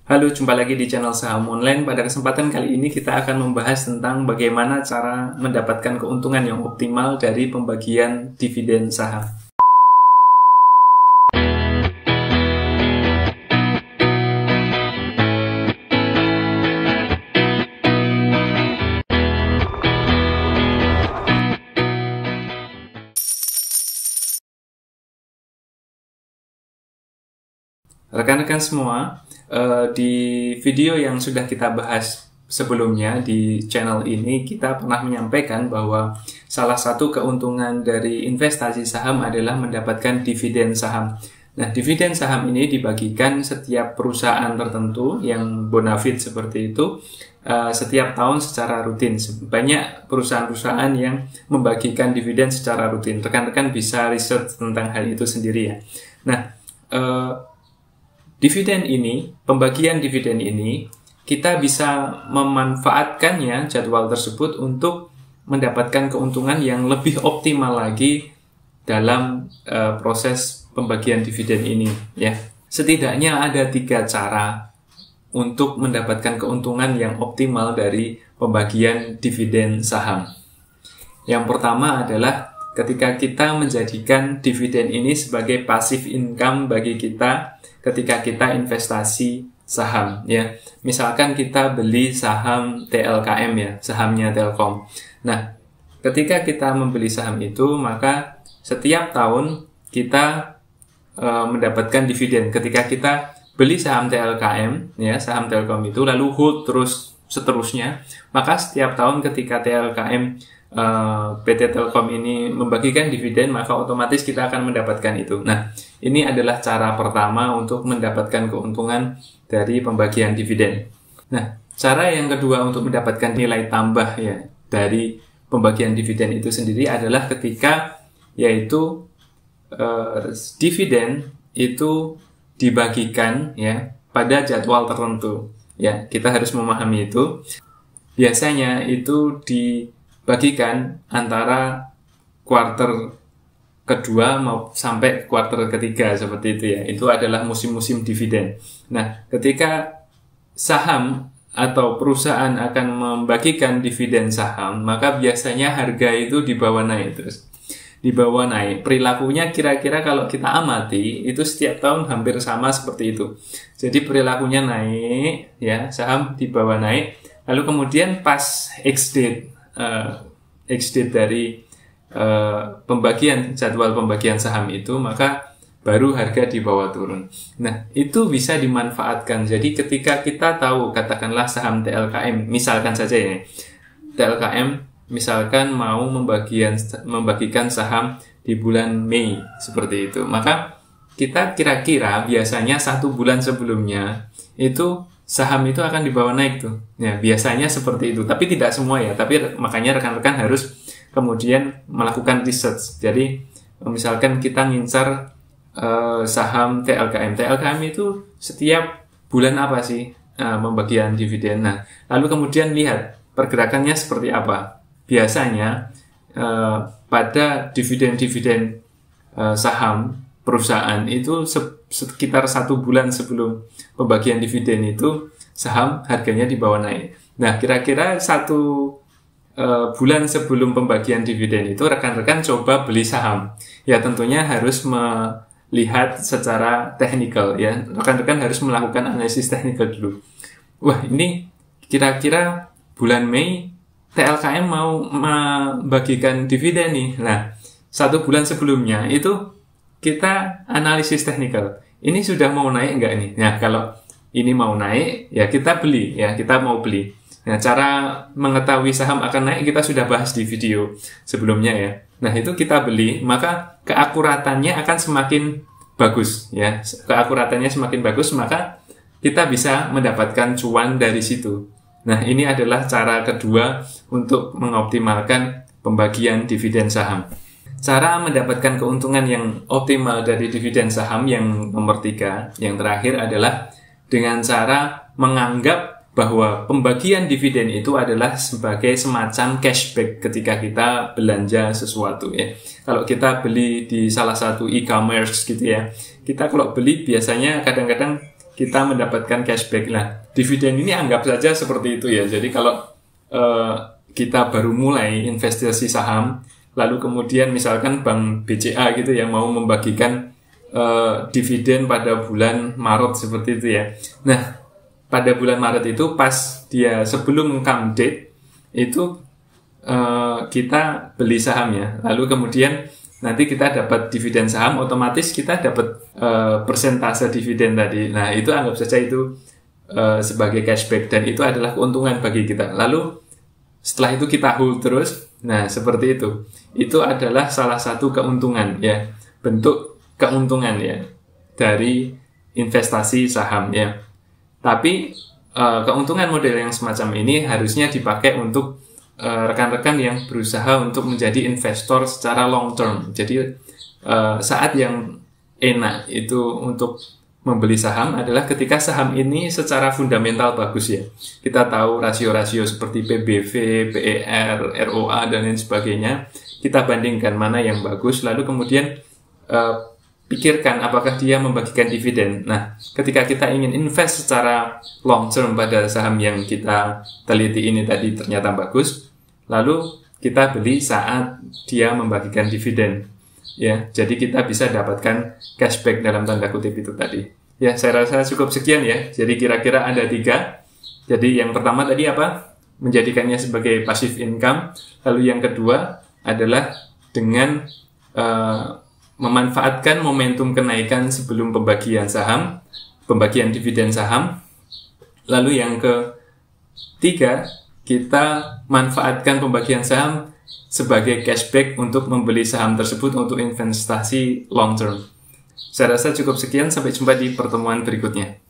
Halo, jumpa lagi di channel Saham Online. Pada kesempatan kali ini kita akan membahas tentang bagaimana cara mendapatkan keuntungan yang optimal dari pembagian dividen saham. Rekan-rekan semua, di video yang sudah kita bahas sebelumnya di channel ini, kita pernah menyampaikan bahwa salah satu keuntungan dari investasi saham adalah mendapatkan dividen saham. Nah, dividen saham ini dibagikan setiap perusahaan tertentu yang bonafit seperti itu setiap tahun secara rutin. Banyak perusahaan-perusahaan yang membagikan dividen secara rutin. Rekan-rekan bisa riset tentang hal itu sendiri ya. Nah, pembagian dividen ini, kita bisa memanfaatkannya jadwal tersebut untuk mendapatkan keuntungan yang lebih optimal lagi dalam proses pembagian dividen ini. Ya, setidaknya ada 3 cara untuk mendapatkan keuntungan yang optimal dari pembagian dividen saham. Yang pertama adalah ketika kita menjadikan dividen ini sebagai passive income bagi kita ketika kita investasi saham ya. Misalkan kita beli saham TLKM ya, sahamnya Telkom. Nah, ketika kita membeli saham itu, maka setiap tahun kita mendapatkan dividen. Ketika kita beli saham TLKM ya, saham Telkom itu lalu hold terus seterusnya, maka setiap tahun ketika TLKM PT Telkom ini membagikan dividen, maka otomatis kita akan mendapatkan itu. Nah, ini adalah cara pertama untuk mendapatkan keuntungan dari pembagian dividen. Nah, cara yang kedua untuk mendapatkan nilai tambah ya dari pembagian dividen itu sendiri adalah ketika yaitu dividen itu dibagikan ya pada jadwal tertentu. Ya, kita harus memahami itu. Biasanya itu dibagikan antara kuarter kedua mau sampai kuarter ketiga seperti itu ya. Itu adalah musim-musim dividen. Nah, ketika saham atau perusahaan akan membagikan dividen saham, maka biasanya harga itu dibawa naik terus. Dibawa naik. Perilakunya kira-kira kalau kita amati itu setiap tahun hampir sama seperti itu. Jadi perilakunya naik ya, saham dibawa naik. Lalu kemudian pas X-date dari jadwal pembagian saham itu, maka baru harga dibawa turun. Nah, itu bisa dimanfaatkan. Jadi ketika kita tahu, katakanlah saham TLKM, misalkan saja ya, TLKM misalkan mau membagikan saham di bulan Mei seperti itu, maka kita kira-kira biasanya 1 bulan sebelumnya itu saham itu akan dibawa naik tuh. Ya, biasanya seperti itu. Tapi tidak semua ya. Tapi makanya rekan-rekan harus kemudian melakukan research. Jadi misalkan kita ngincar saham TLKM. TLKM itu setiap bulan apa sih pembagian dividen. Nah, lalu kemudian lihat pergerakannya seperti apa. Biasanya pada dividen-dividen saham perusahaan itu sekitar 1 bulan sebelum pembagian dividen itu saham harganya dibawa naik. Nah, kira-kira 1 bulan sebelum pembagian dividen itu rekan-rekan coba beli saham. Ya, tentunya harus melihat secara teknikal ya. Rekan-rekan harus melakukan analisis teknikal dulu. Wah, ini kira-kira bulan Mei TLKM mau membagikan dividen nih. Nah, 1 bulan sebelumnya itu kita analisis teknikal. Ini sudah mau naik enggak nih? Nah, kalau ini mau naik, ya kita beli, ya kita mau beli. Nah, cara mengetahui saham akan naik kita sudah bahas di video sebelumnya ya. Nah, itu kita beli, maka keakuratannya akan semakin bagus ya. Keakuratannya semakin bagus, maka kita bisa mendapatkan cuan dari situ. Nah, ini adalah cara kedua untuk mengoptimalkan pembagian dividen saham. Cara mendapatkan keuntungan yang optimal dari dividen saham yang nomor 3, yang terakhir adalah dengan cara menganggap bahwa pembagian dividen itu adalah sebagai semacam cashback ketika kita belanja sesuatu ya. Kalau kita beli di salah satu e-commerce gitu ya, kita kalau beli biasanya kadang-kadang kita mendapatkan cashback. Nah, dividen ini anggap saja seperti itu ya. Jadi kalau kita baru mulai investasi saham, lalu kemudian misalkan Bank BCA gitu yang mau membagikan dividen pada bulan Maret seperti itu ya. Nah, pada bulan Maret itu pas dia sebelum come date itu kita beli saham ya. Lalu kemudian nanti kita dapat dividen saham, otomatis kita dapat persentase dividen tadi. Nah, itu anggap saja itu sebagai cashback dan itu adalah keuntungan bagi kita. Lalu setelah itu kita hold terus. Nah, seperti itu. Itu adalah salah satu keuntungan ya, bentuk keuntungan ya dari investasi saham ya. Tapi keuntungan model yang semacam ini harusnya dipakai untuk rekan-rekan yang berusaha untuk menjadi investor secara long term. Jadi saat yang enak itu untuk membeli saham adalah ketika saham ini secara fundamental bagus ya. Kita tahu rasio-rasio seperti PBV, PER, ROA dan lain sebagainya. Kita bandingkan mana yang bagus, lalu kemudian pikirkan apakah dia membagikan dividen. Nah, ketika kita ingin invest secara long term pada saham yang kita teliti ini tadi ternyata bagus, lalu kita beli saat dia membagikan dividen. Ya, jadi kita bisa dapatkan cashback dalam tanda kutip itu tadi. Ya, saya rasa cukup sekian ya. Jadi kira-kira ada 3. Jadi yang pertama tadi apa? Menjadikannya sebagai passive income. Lalu yang kedua adalah dengan memanfaatkan momentum kenaikan sebelum pembagian saham, pembagian dividen saham. Lalu yang ketiga, kita manfaatkan pembagian saham sebagai cashback untuk membeli saham tersebut untuk investasi long term. Saya rasa cukup sekian, sampai jumpa di pertemuan berikutnya.